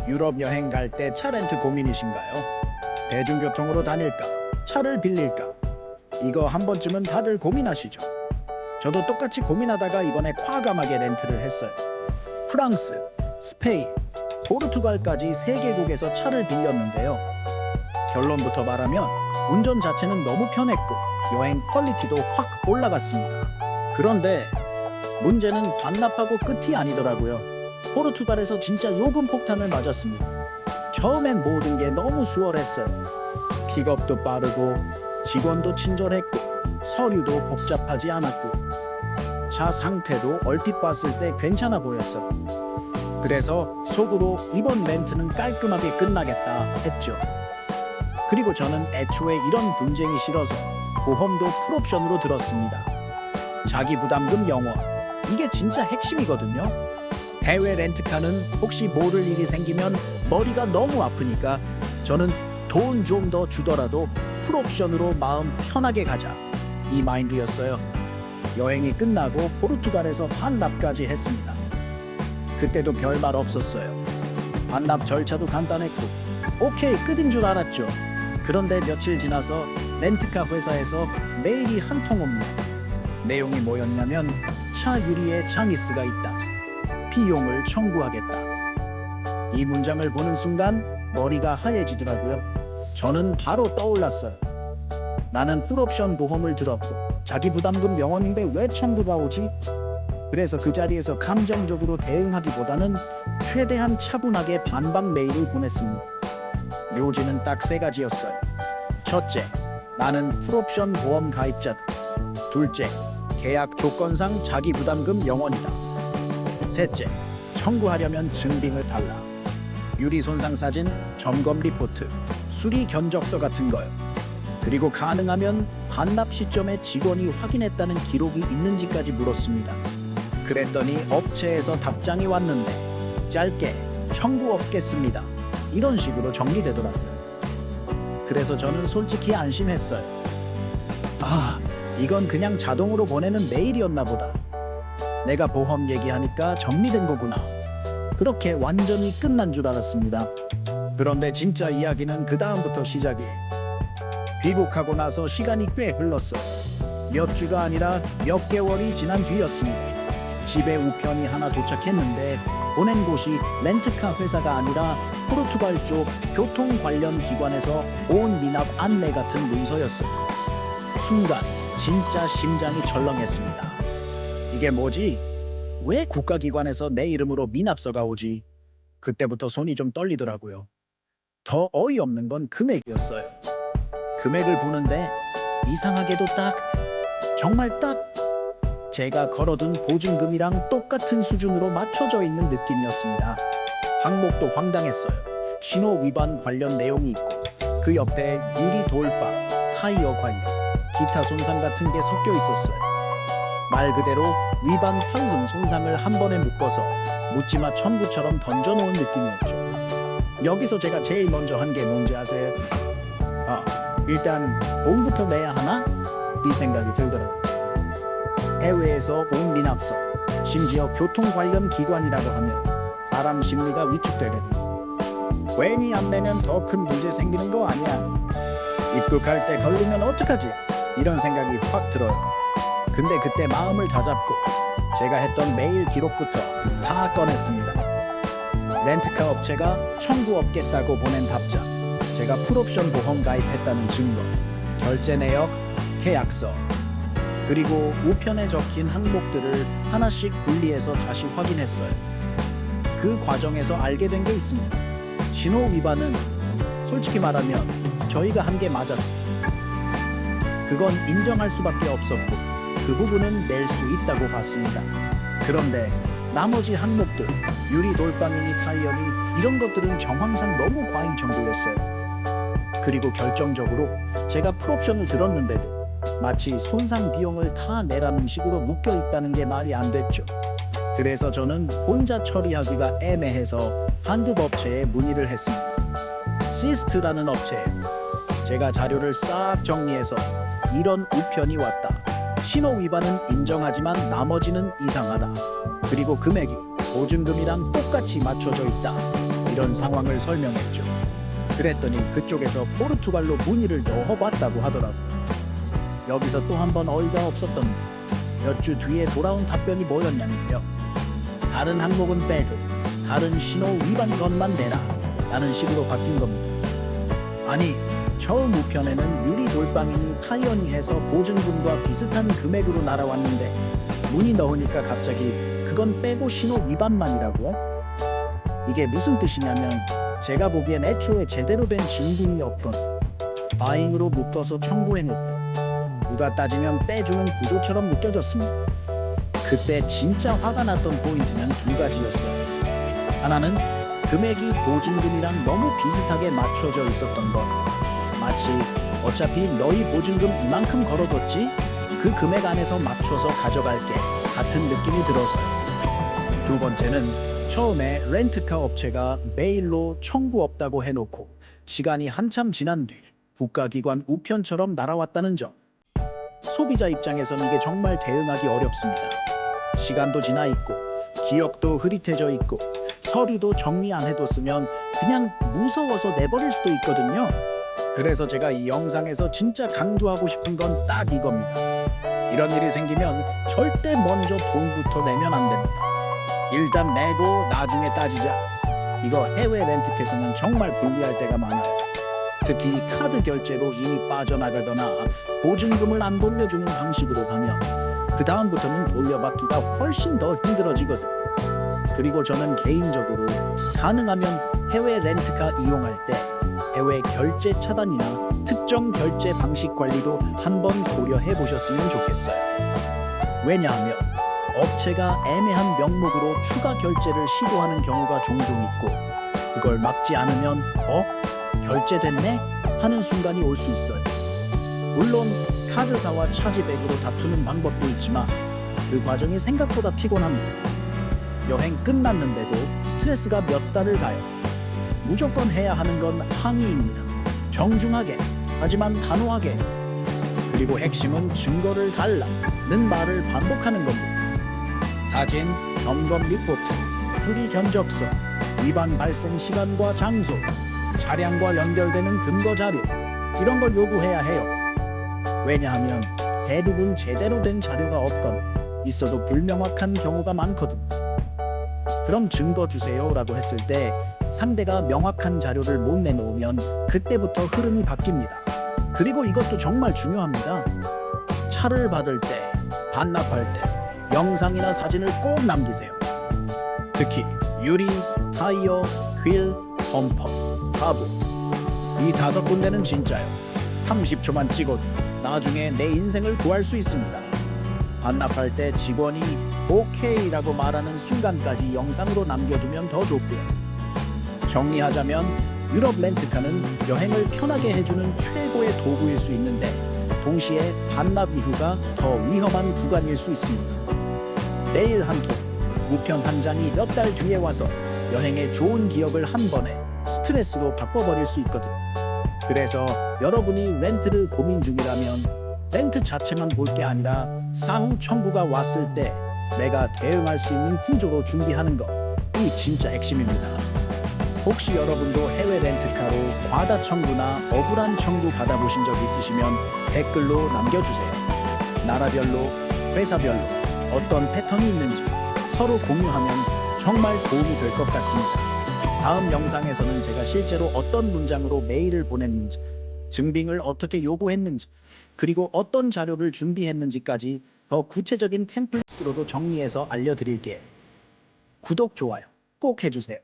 유럽 여행 갈 때 차 렌트 고민이신가요? 대중교통으로 다닐까? 차를 빌릴까? 이거 한 번쯤은 다들 고민하시죠. 저도 똑같이 고민하다가 이번에 과감하게 렌트를 했어요. 프랑스, 스페인, 포르투갈까지 3개국에서 차를 빌렸는데요. 결론부터 말하면 운전 자체는 너무 편했고 여행 퀄리티도 확 올라갔습니다. 그런데 문제는 반납하고 끝이 아니더라고요. 포르투갈에서 진짜 요금 폭탄을 맞았습니다. 처음엔 모든 게 너무 수월했어요. 픽업도 빠르고 직원도 친절했고 서류도 복잡하지 않았고 차 상태도 얼핏 봤을 때 괜찮아 보였어요. 그래서 속으로 이번 렌트는 깔끔하게 끝나겠다 했죠. 그리고 저는 애초에 이런 분쟁이 싫어서 보험도 풀옵션으로 들었습니다. 자기 부담금 0원. 이게 진짜 핵심이거든요. 해외 렌트카는 혹시 모를 일이 생기면 머리가 너무 아프니까 저는 돈 좀 더 주더라도 풀옵션으로 마음 편하게 가자. 이 마인드였어요. 여행이 끝나고 포르투갈에서 반납까지 했습니다. 그때도 별말 없었어요. 반납 절차도 간단했고 오케이 끝인 줄 알았죠. 그런데 며칠 지나서 렌트카 회사에서 메일이 한 통 옵니다. 내용이 뭐였냐면 차 유리에 장기스가 있다. 비용을 청구하겠다. 이 문장을 보는 순간 머리가 하얘지더라고요. 저는 바로 떠올랐어요. 나는 풀옵션 보험을 들었고 자기 부담금 0원인데 왜 청구가 오지? 그래서 그 자리에서 감정적으로 대응하기보다는 최대한 차분하게 반박 메일을 보냈습니다. 요지는 딱 3가지였어요. 첫째, 나는 풀옵션 보험 가입자다. 둘째, 계약 조건상 자기 부담금 0원이다. 셋째, 청구하려면 증빙을 달라. 유리 손상 사진, 점검 리포트, 수리 견적서 같은 거요. 그리고 가능하면 반납 시점에 직원이 확인했다는 기록이 있는지까지 물었습니다. 그랬더니 업체에서 답장이 왔는데 짧게 청구 없겠습니다. 이런 식으로 정리되더라고요. 그래서 저는 솔직히 안심했어요. 아, 이건 그냥 자동으로 보내는 메일이었나 보다. 내가 보험 얘기하니까 정리된 거구나. 그렇게 완전히 끝난 줄 알았습니다. 그런데 진짜 이야기는 그 다음부터 시작이에요. 귀국하고 나서 시간이 꽤 흘렀어요. 몇 주가 아니라 몇 개월이 지난 뒤였습니다. 집에 우편이 하나 도착했는데 보낸 곳이 렌트카 회사가 아니라 포르투갈 쪽 교통 관련 기관에서 온 미납 안내 같은 문서였어요. 순간 진짜 심장이 철렁했습니다. 이게 뭐지? 왜 국가기관에서 내 이름으로 미납서가 오지? 그때부터 손이 좀 떨리더라고요. 더 어이없는 건 금액이었어요. 금액을 보는데 이상하게도 정말 딱 제가 걸어둔 보증금이랑 똑같은 수준으로 맞춰져 있는 느낌이었습니다. 항목도 황당했어요. 신호 위반 관련 내용이 있고 그 옆에 유리 돌파, 타이어 관련, 기타 손상 같은 게 섞여 있었어요. 말 그대로 위반 환승 손상을 한 번에 묶어서 묻지마 청구처럼 던져놓은 느낌이었죠. 여기서 제가 제일 먼저 한 게 뭔지 아세요? 일단 돈부터 내야 하나? 이 생각이 들더라고요. 해외에서 온 미납서, 심지어 교통 관련 기관이라고 하면 사람 심리가 위축되거든요. 괜히 안 내면 더 큰 문제 생기는 거 아니야? 입국할 때 걸리면 어떡하지? 이런 생각이 확 들어요. 근데 그때 마음을 다잡고 제가 했던 메일 기록부터 다 꺼냈습니다. 렌트카 업체가 청구 없겠다고 보낸 답장, 제가 풀옵션 보험 가입했다는 증거, 결제 내역, 계약서, 그리고 우편에 적힌 항목들을 하나씩 분리해서 다시 확인했어요. 그 과정에서 알게 된 게 있습니다. 신호 위반은 솔직히 말하면 저희가 한 게 맞았습니다. 그건 인정할 수밖에 없었고 그 부분은 낼 수 있다고 봤습니다. 그런데 나머지 항목들, 유리 돌방이니 타이어니 이런 것들은 정황상 너무 과잉 정도였어요. 그리고 결정적으로 제가 풀옵션을 들었는데도 마치 손상 비용을 다 내라는 식으로 묶여있다는 게 말이 안 됐죠. 그래서 저는 혼자 처리하기가 애매해서 한국 업체에 문의를 했습니다. 시스트라는 업체에 제가 자료를 싹 정리해서 이런 우편이 왔다. 신호 위반은 인정하지만 나머지는 이상하다. 그리고 금액이 보증금이랑 똑같이 맞춰져 있다. 이런 상황을 설명했죠. 그랬더니 그쪽에서 포르투갈로 문의를 넣어봤다고 하더라고요. 여기서 또 한 번 어이가 없었던 몇 주 뒤에 돌아온 답변이 뭐였냐면요. 다른 항목은 빼고 다른 신호 위반 것만 내라 라는 식으로 바뀐 겁니다. 아니, 처음 우편에는 유리 돌방이니 타이어니 해서 보증금과 비슷한 금액으로 날아왔는데 문의 넣으니까 갑자기 그건 빼고 신호 위반만이라고요? 이게 무슨 뜻이냐면 제가 보기엔 애초에 제대로 된 진품이 없던 바잉으로 묶어서 청구해놓고 누가 따지면 빼주는 구조처럼 느껴졌습니다. 그때 진짜 화가 났던 포인트는 두 가지였어요. 하나는 금액이 보증금이랑 너무 비슷하게 맞춰져 있었던 것. 마치 어차피 너희 보증금 이만큼 걸어뒀지? 그 금액 안에서 맞춰서 가져갈게 같은 느낌이 들어서요. 두 번째는 처음에 렌트카 업체가 메일로 청구 없다고 해놓고 시간이 한참 지난 뒤 국가기관 우편처럼 날아왔다는 점. 소비자 입장에선 이게 정말 대응하기 어렵습니다. 시간도 지나 있고 기억도 흐릿해져 있고 서류도 정리 안 해뒀으면 그냥 무서워서 내버릴 수도 있거든요. 그래서 제가 이 영상에서 진짜 강조하고 싶은 건 딱 이겁니다. 이런 일이 생기면 절대 먼저 돈부터 내면 안 됩니다. 일단 내고 나중에 따지자. 이거 해외 렌트카에서는 정말 불리할 때가 많아요. 특히 카드 결제로 이미 빠져나가거나 보증금을 안 돌려주는 방식으로 가면 그 다음부터는 돌려받기가 훨씬 더 힘들어지거든요. 그리고 저는 개인적으로 가능하면 해외 렌트카 이용할 때 해외 결제 차단이나 특정 결제 방식 관리도 한번 고려해 보셨으면 좋겠어요. 왜냐하면 업체가 애매한 명목으로 추가 결제를 시도하는 경우가 종종 있고 그걸 막지 않으면 결제됐네? 하는 순간이 올 수 있어요. 물론 카드사와 차지백으로 다투는 방법도 있지만 그 과정이 생각보다 피곤합니다. 여행 끝났는데도 스트레스가 몇 달을 가요. 무조건 해야 하는 건 항의입니다. 정중하게, 하지만 단호하게. 그리고 핵심은 증거를 달라는 말을 반복하는 겁니다. 사진, 점검 리포트, 수리 견적서, 위반 발생 시간과 장소, 차량과 연결되는 근거 자료, 이런 걸 요구해야 해요. 왜냐하면 대부분 제대로 된 자료가 없거나 있어도 불명확한 경우가 많거든요. 그럼 증거 주세요 라고 했을 때 상대가 명확한 자료를 못 내놓으면 그때부터 흐름이 바뀝니다. 그리고 이것도 정말 중요합니다. 차를 받을 때, 반납할 때 영상이나 사진을 꼭 남기세요. 특히 유리, 타이어, 휠, 범퍼, 가부 이 5군데는 진짜요. 30초만 찍어도 나중에 내 인생을 구할 수 있습니다. 반납할 때 직원이 오케이라고 말하는 순간까지 영상으로 남겨두면 더 좋고요. 정리하자면 유럽 렌트카는 여행을 편하게 해주는 최고의 도구일 수 있는데 동시에 반납 이후가 더 위험한 구간일 수 있습니다. 메일 한 통, 우편 한 장이 몇 달 뒤에 와서 여행의 좋은 기억을 한 번에 스트레스로 바꿔버릴 수 있거든요. 그래서 여러분이 렌트를 고민 중이라면 렌트 자체만 볼 게 아니라 사후 청구가 왔을 때 내가 대응할 수 있는 구조로 준비하는 거, 이 진짜 핵심입니다. 혹시 여러분도 해외 렌트카로 과다 청구나 억울한 청구 받아보신 적 있으시면 댓글로 남겨주세요. 나라별로, 회사별로 어떤 패턴이 있는지 서로 공유하면 정말 도움이 될 것 같습니다. 다음 영상에서는 제가 실제로 어떤 문장으로 메일을 보냈는지, 증빙을 어떻게 요구했는지, 그리고 어떤 자료를 준비했는지까지 더 구체적인 템플릿으로도 정리해서 알려드릴게요. 구독, 좋아요 꼭 해주세요.